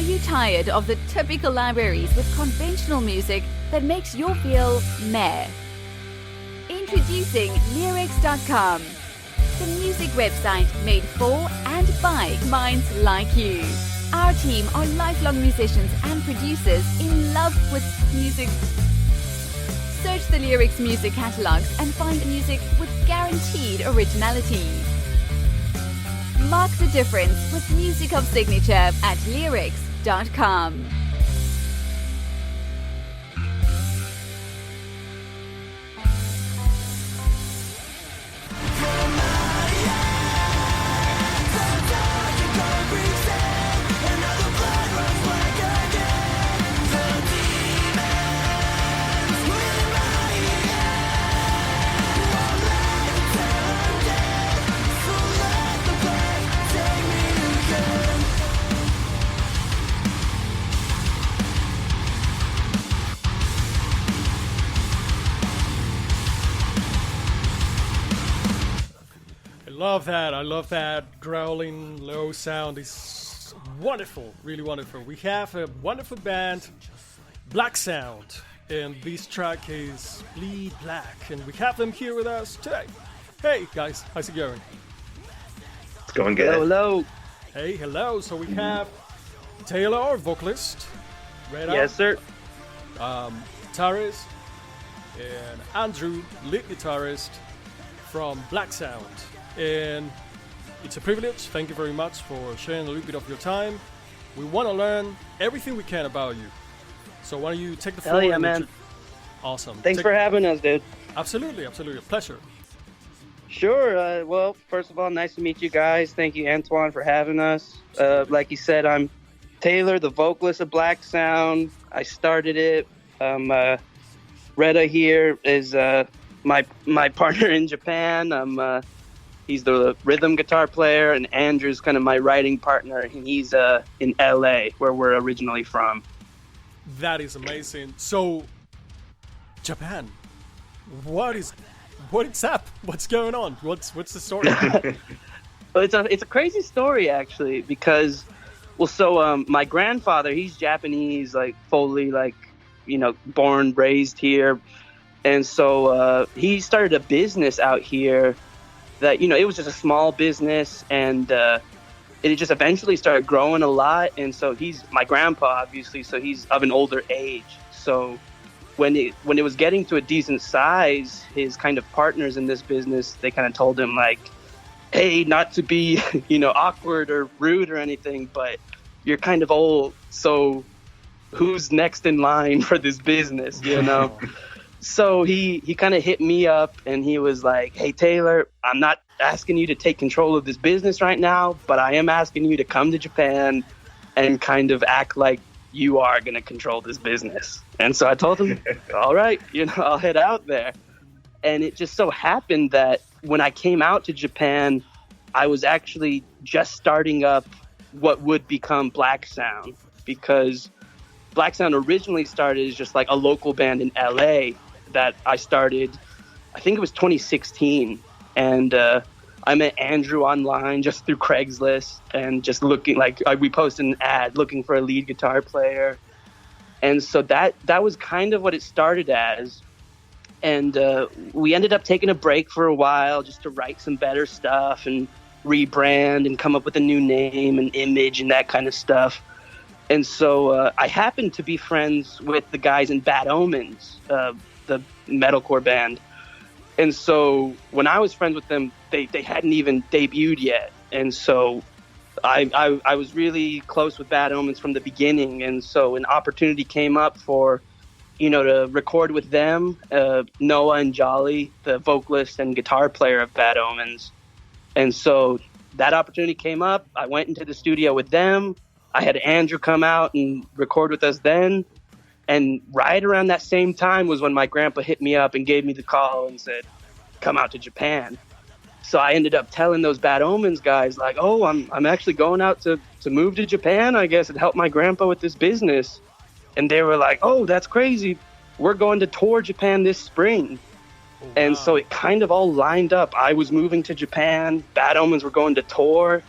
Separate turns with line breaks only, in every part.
you tired of the typical libraries with conventional music that makes you feel meh? Introducing Leerecs.com, the music website made for and by minds like you. Our team are lifelong musicians and producers in love with music. Search the Leerecs music catalogs and find music with guaranteed originality. Mark the difference with music of signature at Leerecs.com.
I love that growling low sound. It's wonderful, really wonderful. We have a wonderful band, Blacksound, and this track is Bleed Black, and we have them here with us today. Hey guys, how's it going?
It's going good.
Hello.
Hey, hello. So we have Taylor, our vocalist,
Yes, sir.
Guitarist, and Andrew, lead guitarist from Blacksound. And it's a privilege. Thank you very much for sharing a little bit of your time. We want to learn everything we can about you. So why don't you take the floor?
Hell yeah, man.
Awesome.
Thanks for having us, dude.
Absolutely, absolutely. A pleasure.
Sure. Well, first of all, nice to meet you guys. Thank you, Antoine, for having us. Like you said, I'm Taylor, the vocalist of Blacksound. I started it. Reda here is my partner in Japan. He's the rhythm guitar player, and Andrew's kind of my writing partner, and he's in LA, where we're originally from.
That is amazing. So, Japan, what is up? What's going on? What's the story?
Well, it's a crazy story, actually, because, my grandfather, he's Japanese, like, fully, born, raised here, and so he started a business out here that, it was just a small business, and it just eventually started growing a lot. And so he's my grandpa, obviously, so he's of an older age. So when it was getting to a decent size, his kind of partners in this business, they kind of told him, like, hey, not to be, awkward or rude or anything, but you're kind of old, so who's next in line for this business, So he kind of hit me up, and he was like, hey, Taylor, I'm not asking you to take control of this business right now, but I am asking you to come to Japan and kind of act like you are going to control this business. And so I told him, all right, I'll head out there. And it just so happened that when I came out to Japan, I was actually just starting up what would become Blacksound, because Blacksound originally started as just like a local band in LA that I started, I think it was 2016. And I met Andrew online just through Craigslist, and just looking, we posted an ad looking for a lead guitar player. And so that was kind of what it started as. And we ended up taking a break for a while just to write some better stuff and rebrand and come up with a new name and image and that kind of stuff. And so I happened to be friends with the guys in Bad Omens, the metalcore band. And so when I was friends with them, they hadn't even debuted yet. And so I was really close with Bad Omens from the beginning. And so an opportunity came up for, to record with them, Noah and Jolly, the vocalist and guitar player of Bad Omens. And so that opportunity came up. I went into the studio with them. I had Andrew come out and record with us then. And right around that same time was when my grandpa hit me up and gave me the call and said, come out to Japan. So I ended up telling those Bad Omens guys, like, oh, I'm actually going out to move to Japan, I guess, and help my grandpa with this business. And they were like, oh, that's crazy. We're going to tour Japan this spring. Oh, wow. And so it kind of all lined up. I was moving to Japan. Bad Omens were going to tour.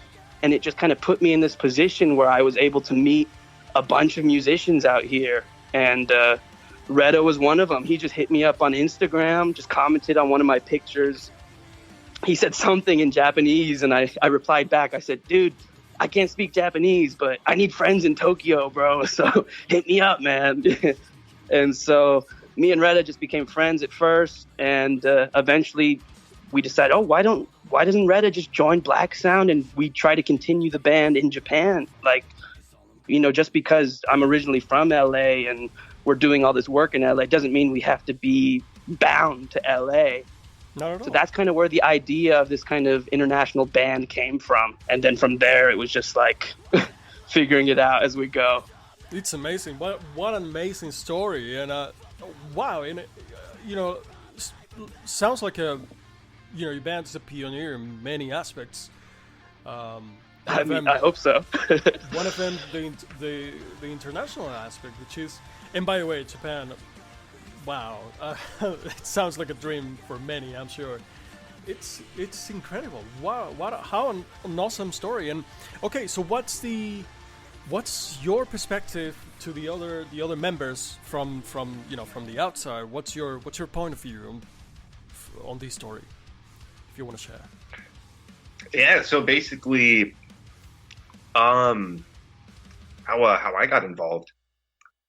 And it just kind of put me in this position where I was able to meet a bunch of musicians out here, and Reda was one of them. He just hit me up on Instagram, just commented on one of my pictures. He said something in Japanese, and I replied back. I said, dude, I can't speak Japanese, but I need friends in Tokyo, bro. So hit me up, man. And so me and Reda just became friends at first, and eventually we decided, oh, why doesn't Reda just join Blacksound and we try to continue the band in Japan? Like, you know, just because I'm originally from LA and we're doing all this work in LA doesn't mean we have to be bound to LA.
Not at all.
So that's kind of where the idea of this kind of international band came from. And then from there, it was just like figuring it out as we go.
It's amazing. What an amazing story. And wow, and you know, sounds like your band is a pioneer in many aspects.
I hope so.
One of them, the international aspect, which is, and by the way, Japan. Wow, it sounds like a dream for many, I'm sure. It's incredible. Wow, how an awesome story. And okay, so what's your perspective to the other members from the outside? What's your point of view on this story, if you want to share?
Yeah, so basically, how I got involved,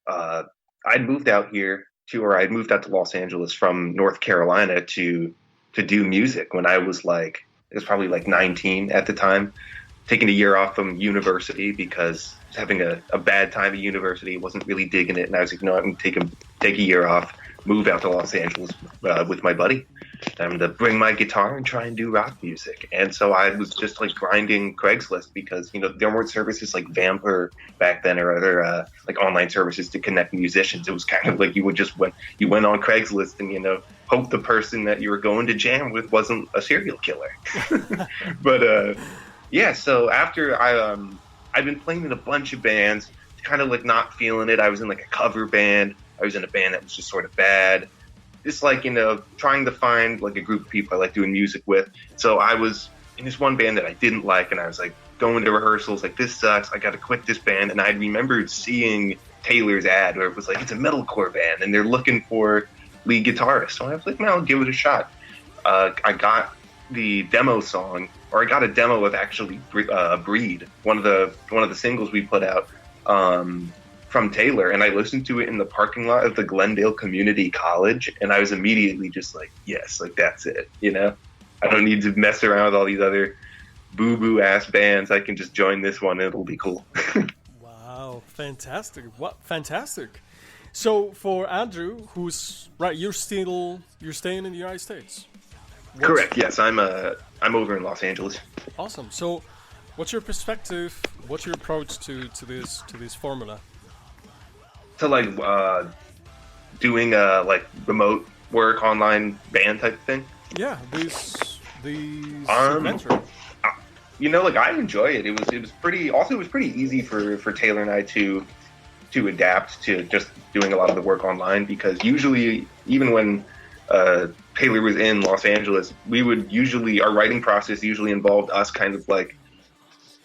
I'd moved out to Los Angeles from North Carolina to do music when I was it was probably 19 at the time, taking a year off from university because I was having a bad time at university, wasn't really digging it, and I was like, no, I'm going to take a year off, move out to Los Angeles with my buddy. I'm going to bring my guitar and try and do rock music. And so I was just grinding Craigslist because, there weren't services like Vamper back then or other online services to connect musicians. It was kind of like you went on Craigslist and, hope the person that you were going to jam with wasn't a serial killer. But yeah, so after I've been playing in a bunch of bands, kind of not feeling it. I was in a cover band. I was in a band that was just sort of bad. Just trying to find a group of people I like doing music with. So I was in this one band that I didn't like, and I was going to rehearsals this sucks. I got to quit this band. And I remembered seeing Taylor's ad where it was it's a metalcore band and they're looking for lead guitarist. So I was like, I'll give it a shot. I got the demo song, or I got a demo of actually Breed, one of the singles we put out. From Taylor, and I listened to it in the parking lot of the Glendale Community College, and I was immediately just yes, that's it. I don't need to mess around with all these other boo-boo ass bands. I can just join this one, and it'll be cool.
Wow, fantastic! What fantastic! So for Andrew, who's right, you're staying in the United States.
Correct. Yes, I'm over in Los Angeles.
Awesome. So, what's your perspective? What's your approach to this formula?
To doing remote work, online band type of thing.
Yeah, these adventure.
I enjoy it. It was pretty easy for Taylor and I to adapt to just doing a lot of the work online, because usually, even when Taylor was in Los Angeles, our writing process usually involved us kind of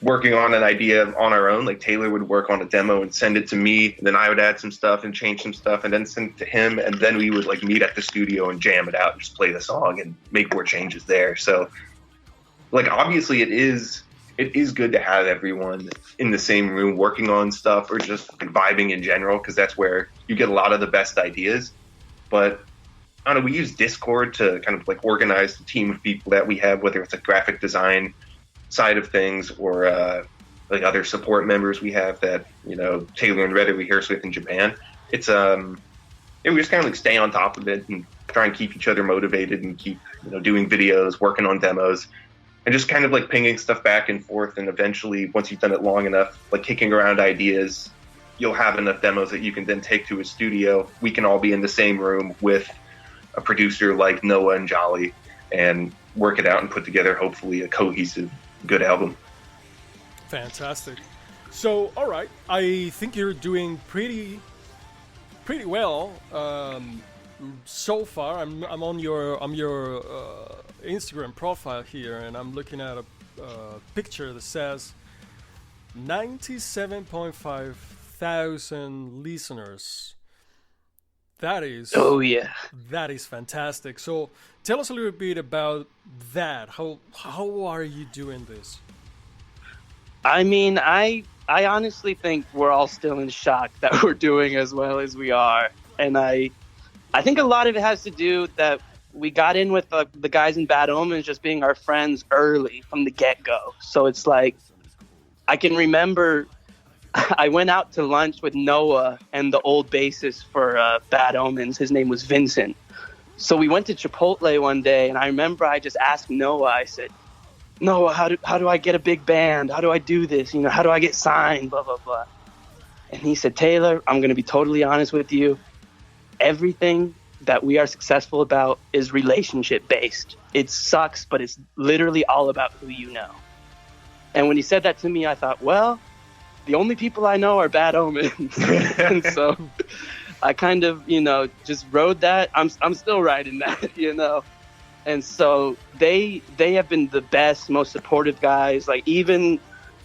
working on an idea on our own. Taylor would work on a demo and send it to me, and then I would add some stuff and change some stuff and then send it to him, and then we would meet at the studio and jam it out and just play the song and make more changes there. So obviously it is good to have everyone in the same room working on stuff, or just vibing in general, because that's where you get a lot of the best ideas. But I don't know, we use Discord to kind of organize the team of people that we have, whether it's a graphic design side of things or other support members we have that Taylor and Reda rehearse with in Japan. It's we just kind of stay on top of it and try and keep each other motivated and keep doing videos, working on demos, and just kind of pinging stuff back and forth. And eventually, once you've done it long enough, kicking around ideas, you'll have enough demos that you can then take to a studio. We can all be in the same room with a producer like Noah and Jolly and work it out and put together hopefully a cohesive good album.
Fantastic. So, all right, I think you're doing pretty well so far. I'm on your Instagram profile here, and I'm looking at a picture that says 97.5 100,000 listeners. That is that is fantastic. So tell us a little bit about that. How are you doing this?
I mean, I honestly think we're all still in shock that we're doing as well as we are, and I think a lot of it has to do that we got in with the guys in Bad Omens just being our friends early from the get-go. So it's like, I can remember I went out to lunch with Noah and the old bassist for Bad Omens. His name was Vincent. So we went to Chipotle one day, and I remember I just asked Noah, I said, Noah, how do I get a big band? How do I do this? You know, how do I get signed? Blah, blah, blah. And he said, Taylor, I'm going to be totally honest with you. Everything that we are successful about is relationship based. It sucks, but it's literally all about who you know. And when he said that to me, I thought, well, the only people I know are Bad Omens. And so I kind of, just rode that. I'm still riding that, And so they have been the best, most supportive guys, like even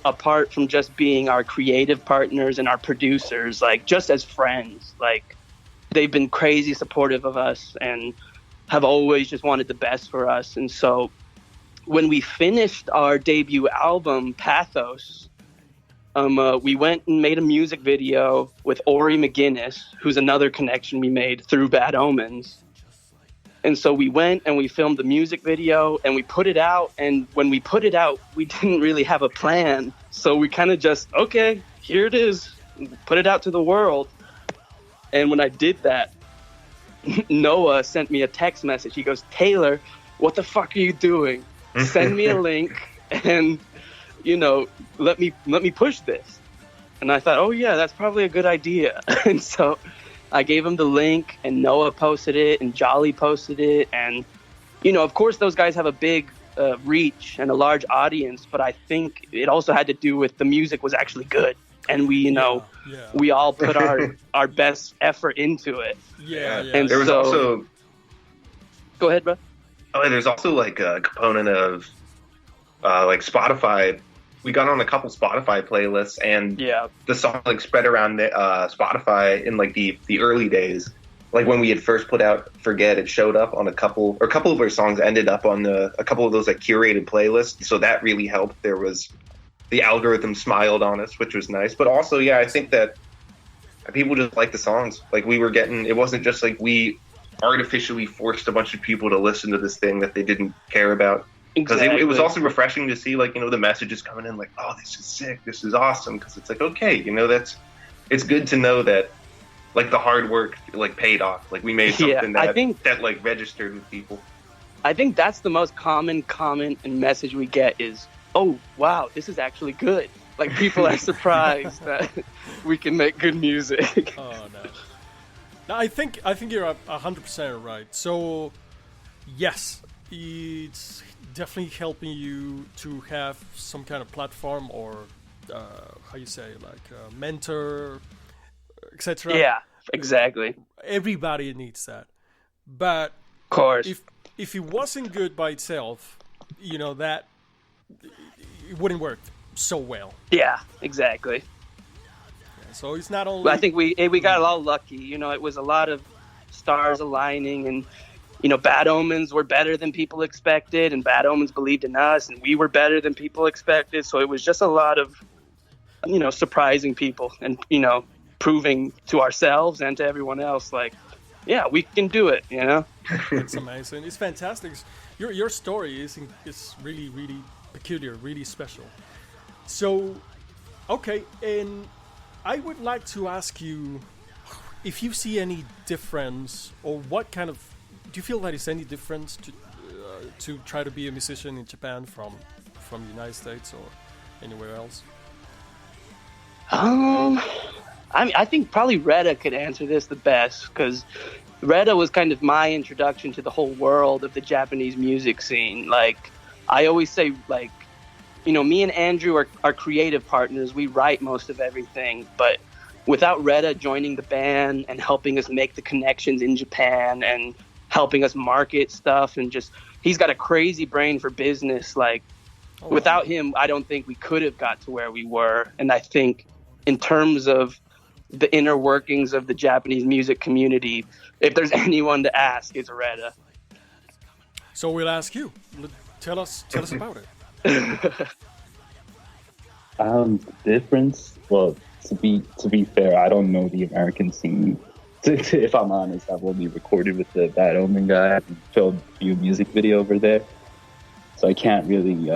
apart from just being our creative partners and our producers, like just as friends, like they've been crazy supportive of us and have always just wanted the best for us. And so when we finished our debut album, Pathos, we went and made a music video with Ori McGuinness, who's another connection we made through Bad Omens. And so we went and we filmed the music video and we put it out. And when we put it out, we didn't really have a plan. So we kind of just, okay, here it is. Put it out to the world. And when I did that, Noah sent me a text message. He goes, Taylor, what the fuck are you doing? Send me a link and, let me push this. And I thought, oh yeah, that's probably a good idea. And so I gave him the link and Noah posted it and Jolly posted it. And, of course those guys have a big reach and a large audience, but I think it also had to do with the music was actually good. And we, we all put our best effort into it.
Yeah.
And there was also...
Go ahead, bro.
Oh, and there's also like a component of like Spotify. We got on a couple Spotify playlists, and the song like spread around Spotify in like the early days. Like when we had first put out Forget, it showed up on a couple of our songs ended up on a couple of those like curated playlists. So that really helped. There was the algorithm smiled on us, which was nice. But also, I think that people just like the songs. Like we were getting, it wasn't just like we artificially forced a bunch of people to listen to this thing that they didn't care about. Because it was also refreshing to see, like, the messages coming in, like, oh, this is sick, this is awesome. Because it's like, okay, it's good to know that, like, the hard work, like, paid off. Like, we made something that, like, registered with people.
I think that's the most common comment and message we get is, oh, wow, this is actually good. Like, people are surprised that we can make good music.
Oh, no. No, I think you're 100% right. So, yes, it's definitely helping you to have some kind of platform or how you say, like a mentor, etc.
Yeah, exactly.
Everybody needs that. But
of course,
if it wasn't good by itself, that it wouldn't work so well.
Yeah, exactly.
Yeah, so it's not only.
But I think we got all lucky. It was a lot of stars aligning and. Bad Omens were better than people expected, and Bad Omens believed in us, and we were better than people expected. So it was just a lot of, surprising people and, proving to ourselves and to everyone else, like, yeah, we can do it,
It's amazing. It's fantastic. Your story is really, really peculiar, really special. So, okay, and I would like to ask you if you see any difference or what kind of do you feel that is any difference to try to be a musician in Japan from the United States or anywhere else?
I think probably Retta could answer this the best because Retta was kind of my introduction to the whole world of the Japanese music scene. Like I always say, like, me and Andrew are creative partners. We write most of everything, but without Retta joining the band and helping us make the connections in Japan and helping us market stuff and just he's got a crazy brain for business. Like without him, I don't think we could have got to where we were. And I think in terms of the inner workings of the Japanese music community. If there's anyone to ask, it's Reda.
So we'll ask you. Tell us about it.
Difference. Well, to be fair, I don't know the American scene. If I'm honest, I've only recorded with the Bad Omen guy and filmed a few music video over there, so I can't really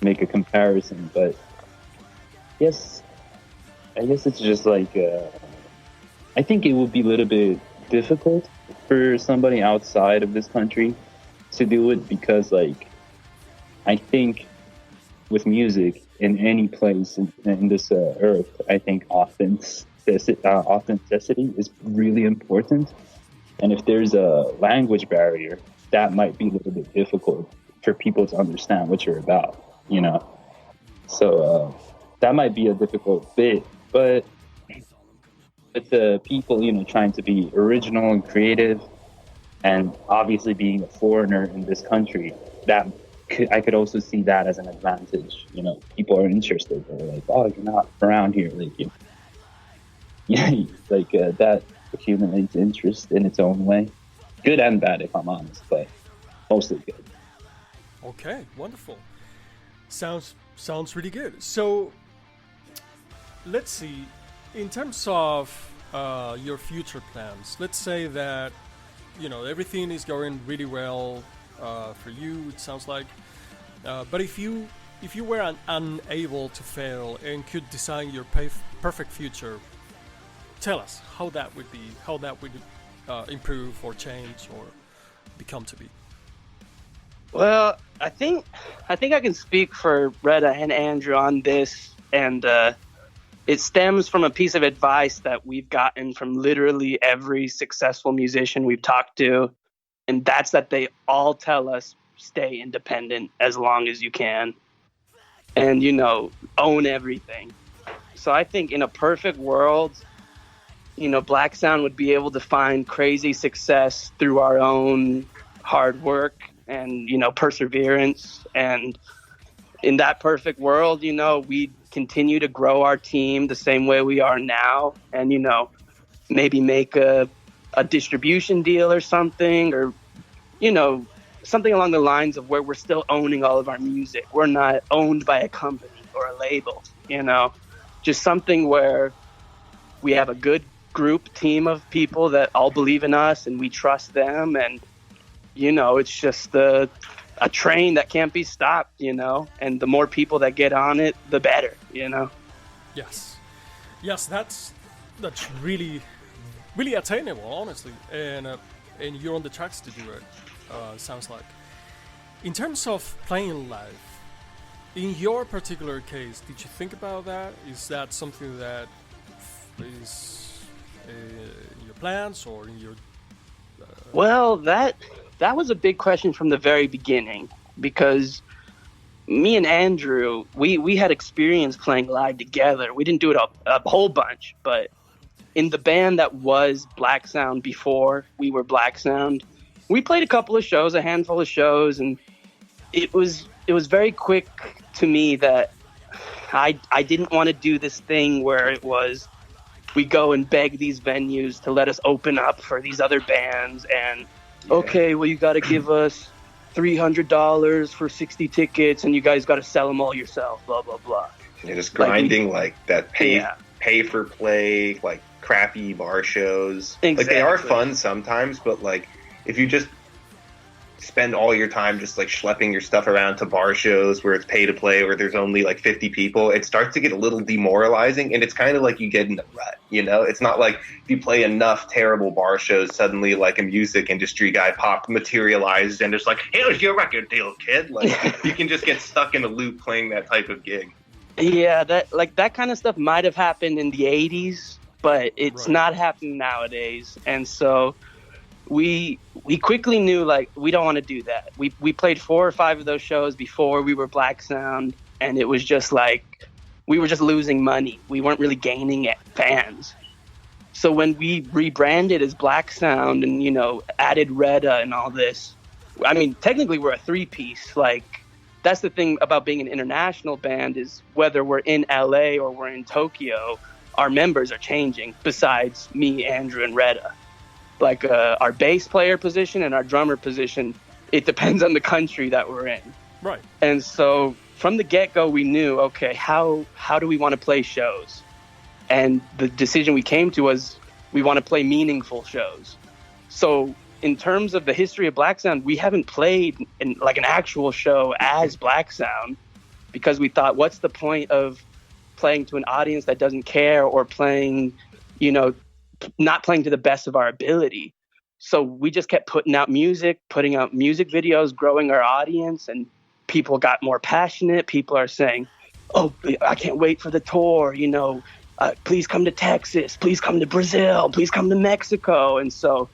make a comparison. But yes, I guess it's just like I think it would be a little bit difficult for somebody outside of this country to do it, because like I think with music in any place in this earth, I think authenticity is really important. And if there's a language barrier, that might be a little bit difficult for people to understand what you're about, you know? So that might be a difficult bit, but with the people, you know, trying to be original and creative, and obviously being a foreigner in this country, I could also see that as an advantage. You know, people are interested. They're like, oh, you're not around here. Like, yeah, like that accumulates interest in its own way. Good and bad, if I'm honest, but mostly good.
Okay, wonderful. Sounds really good. So let's see. In terms of your future plans, let's say that, you know, everything is going really well for you, it sounds like. But if you were unable to fail and could design your perfect future, tell us how that would improve or change or become to be.
Well, I think I can speak for Reda and Andrew on this, and it stems from a piece of advice that we've gotten from literally every successful musician we've talked to, and that's that they all tell us stay independent as long as you can, and, you know, own everything. So I think in a perfect world, you know, Blacksound would be able to find crazy success through our own hard work and, you know, perseverance. And in that perfect world, you know, we'd continue to grow our team the same way we are now, and, you know, maybe make a distribution deal or something, or, you know, something along the lines of where we're still owning all of our music. We're not owned by a company or a label, you know, just something where we have a good team of people that all believe in us and we trust them. And, you know, it's just a train that can't be stopped, you know, and the more people that get on it, the better, you know?
Yes, that's really, really attainable, honestly. And you're on the tracks to do it, sounds like. In terms of playing live, in your particular case, did you think about that? Is that something that is in your plans or in your...
Well, that was a big question from the very beginning, because me and Andrew, we had experience playing live together. We didn't do it a whole bunch, but in the band that was Blacksound before we were Blacksound, we played a handful of shows, and it was very quick to me that I didn't want to do this thing where it was we go and beg these venues to let us open up for these other bands, and okay, well, you got to give us $300 for 60 tickets, and you guys got to sell them all yourself, blah blah blah.
You're just grinding like that pay for play, like crappy bar shows.
Exactly.
Like, they are fun sometimes, but like if you just spend all your time just like schlepping your stuff around to bar shows where it's pay to play, where there's only like 50 people, it starts to get a little demoralizing, and it's kind of like you get in a rut, you know? It's not like if you play enough terrible bar shows, suddenly like a music industry guy materialized and just like, here's your record deal, kid. Like, you can just get stuck in a loop playing that type of gig.
Yeah, that kind of stuff might have happened in the 80s, but it's not happening nowadays. And so we quickly knew, like, we don't want to do that. We played 4 or 5 of those shows before we were Blacksound, and it was just like we were just losing money. We weren't really gaining fans. So when we rebranded as Blacksound and, you know, added Reda and all this, I mean, technically we're a 3-piece. Like, that's the thing about being an international band, is whether we're in LA or we're in Tokyo, our members are changing besides me, Andrew, and Retta. Like our bass player position and our drummer position, it depends on the country that we're in.
Right.
And so from the get-go, we knew, okay, how do we want to play shows? And the decision we came to was we want to play meaningful shows. So in terms of the history of Blacksound, we haven't played in like an actual show as Blacksound because we thought, what's the point of playing to an audience that doesn't care or playing, not playing to the best of our ability. So we just kept putting out music videos, growing our audience, and people got more passionate. People are saying, oh, I can't wait for the tour, please come to Texas, please come to Brazil, please come to Mexico. And so,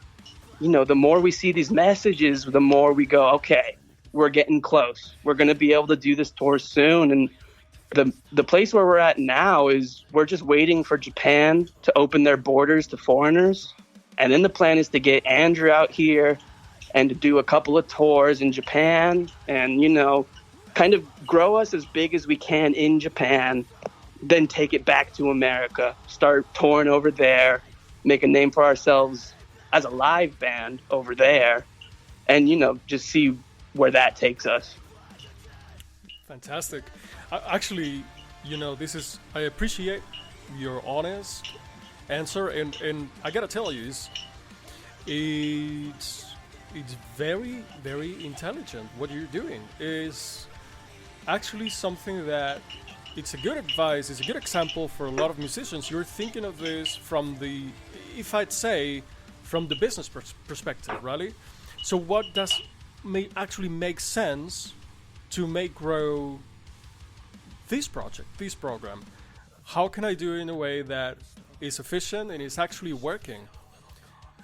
the more we see these messages, the more we go, okay, we're getting close. We're going to be able to do this tour soon. And the place where we're at now is we're just waiting for Japan to open their borders to foreigners. And then the plan is to get Andrew out here and to do a couple of tours in Japan and, kind of grow us as big as we can in Japan, then take it back to America, start touring over there, make a name for ourselves as a live band over there, and, just see where that takes us.
Fantastic. Actually, I appreciate your honest answer, and I gotta tell you, it's very, very intelligent. What you're doing is actually something that it's a good advice, it's a good example for a lot of musicians. You're thinking of this from the business perspective, really. So what actually make sense to grow this project, this program? How can I do it in a way that is efficient and is actually working?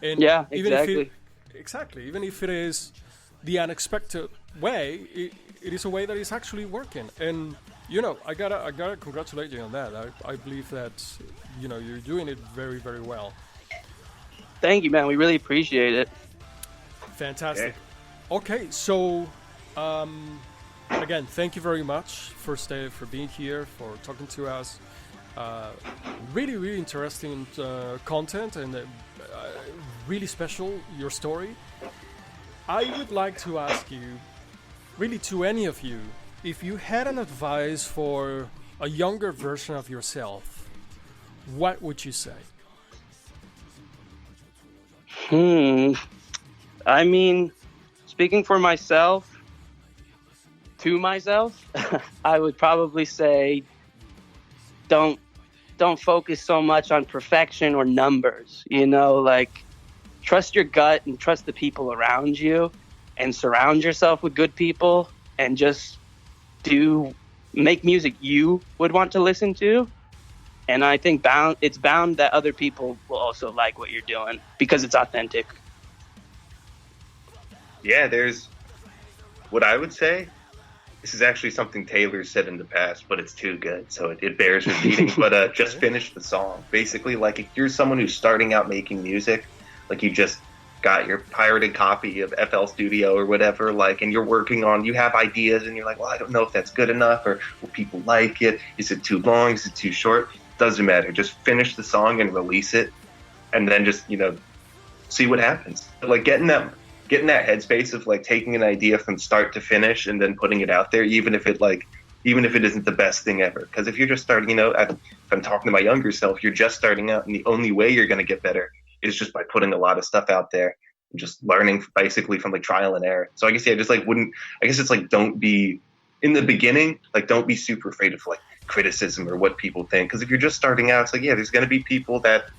And
yeah, exactly.
Even if it is the unexpected way, it is a way that is actually working. And I gotta congratulate you on that. I believe that you're doing it very, very well.
Thank you, man. We really appreciate it.
Fantastic. Okay, so again, thank you very much for being here, for talking to us. Really, really interesting content and really special, your story. I would like to ask you, really to any of you, if you had an advice for a younger version of yourself, what would you say?
I mean, speaking for myself, to myself, I would probably say don't focus so much on perfection or numbers, trust your gut and trust the people around you and surround yourself with good people and just make music you would want to listen to. And I think it's bound that other people will also like what you're doing because it's authentic.
Yeah, there's what I would say. This is actually something Taylor said in the past, but it's too good, so it bears repeating. But just finish the song. Basically, like if you're someone who's starting out making music, like you just got your pirated copy of FL Studio or whatever, and you're you have ideas and you're like, well, I don't know if that's good enough, or will people like it? Is it too long? Is it too short? Doesn't matter. Just finish the song and release it, and then just see what happens. Like getting that headspace of taking an idea from start to finish and then putting it out there, even if it isn't the best thing ever. Because if you're just starting, if I'm talking to my younger self, you're just starting out, and the only way you're going to get better is just by putting a lot of stuff out there and just learning basically from trial and error. So I guess don't be in the beginning, don't be super afraid of criticism or what people think. Because if you're just starting out, it's there's going to be people that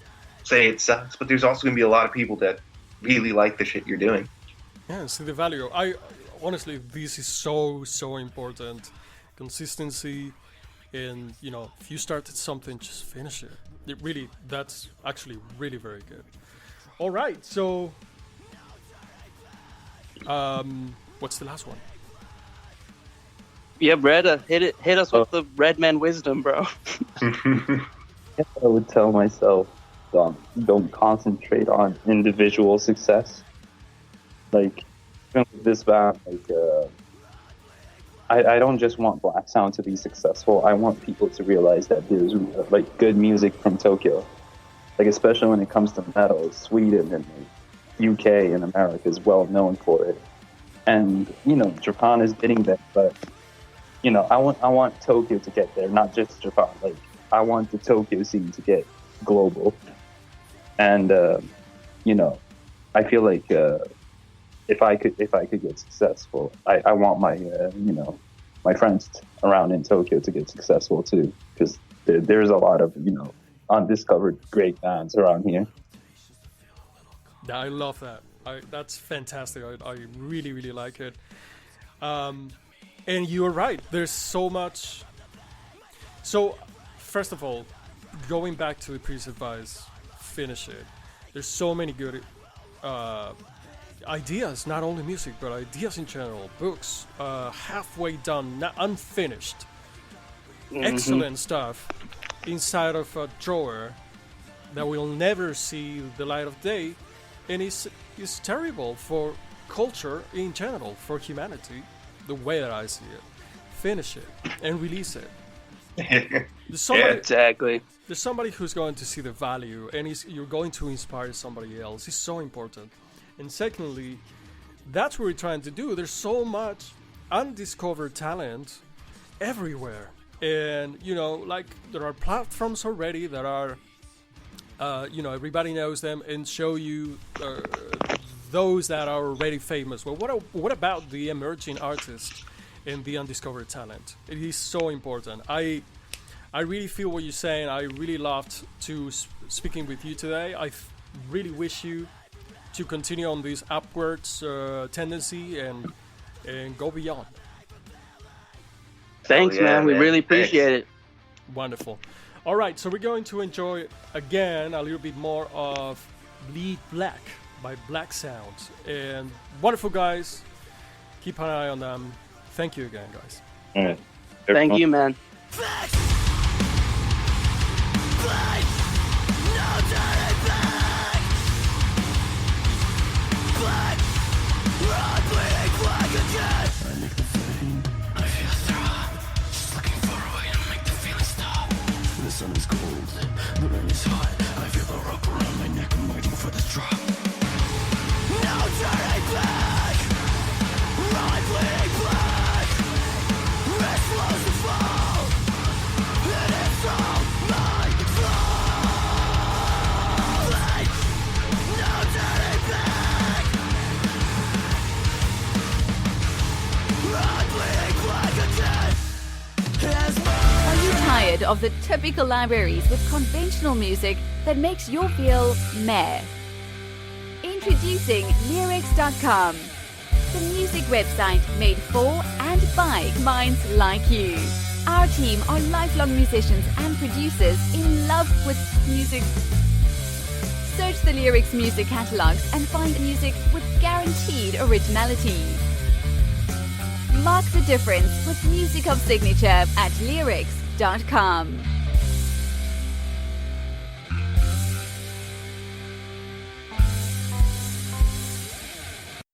say it sucks, but there's also going to be a lot of people that really like the shit you're doing.
Yeah, see the value. Honestly, this is so important. Consistency, and if you started something, just finish it. That's actually really very good. All right, so what's the last one?
Yeah, Brett, hit us with the Red Man wisdom, bro.
I would tell myself, don't concentrate on individual success. Even with this band, I don't just want Blacksound to be successful. I want people to realize that there's like good music from Tokyo, like especially when it comes to metal. Sweden and the UK and America is well known for it, and you know Japan is getting there. But you know, I want Tokyo to get there, not just Japan. Like I want the Tokyo scene to get global, and you know, I feel like if I could get successful, I want my you know, my friends around in Tokyo to get successful too, because there's a lot of, you know, undiscovered great bands around here.
Yeah, I love that. That's fantastic. I really, really like it. And you're right. There's so much. So, first of all, going back to the previous advice, finish it. There's so many good ideas, not only music, but ideas in general. Books, halfway done, not unfinished. Excellent stuff inside of a drawer that will never see the light of day, and is terrible for culture in general, for humanity, the way that I see it. Finish it and release it. There's somebody,
Exactly.
there's somebody who's going to see the value, and you're going to inspire somebody else. It's so important. And secondly, that's what we're trying to do. There's so much undiscovered talent everywhere. And, you know, like, there are platforms already that are, you know, everybody knows them and show you those that are already famous. Well, what about the emerging artists and the undiscovered talent? It is so important. I really feel what you're saying. I really loved speaking with you today. I really wish you to continue on this upwards tendency and go beyond.
Thanks, man. We really appreciate it.
Wonderful. All right, so we're going to enjoy again a little bit more of Bleed Black by Blacksound. And wonderful guys. Keep an eye on them. Thank you again, guys.
All right.
Thank you, man.
The sun is cold, the rain is hot. I feel the rope around my neck, I'm waiting for this drop. No turning back, run bleeding black. Wrist slows to fall, and it's all my fault. No turning back, run bleeding black again.
Are you tired of the typical libraries with conventional music that makes you feel meh? Introducing Leerecs.com, the music website made for and by minds like you. Our team are lifelong musicians and producers in love with music. Search the Leerecs music catalogs and find music with guaranteed originality. Mark the difference with music of signature at Leerecs.com.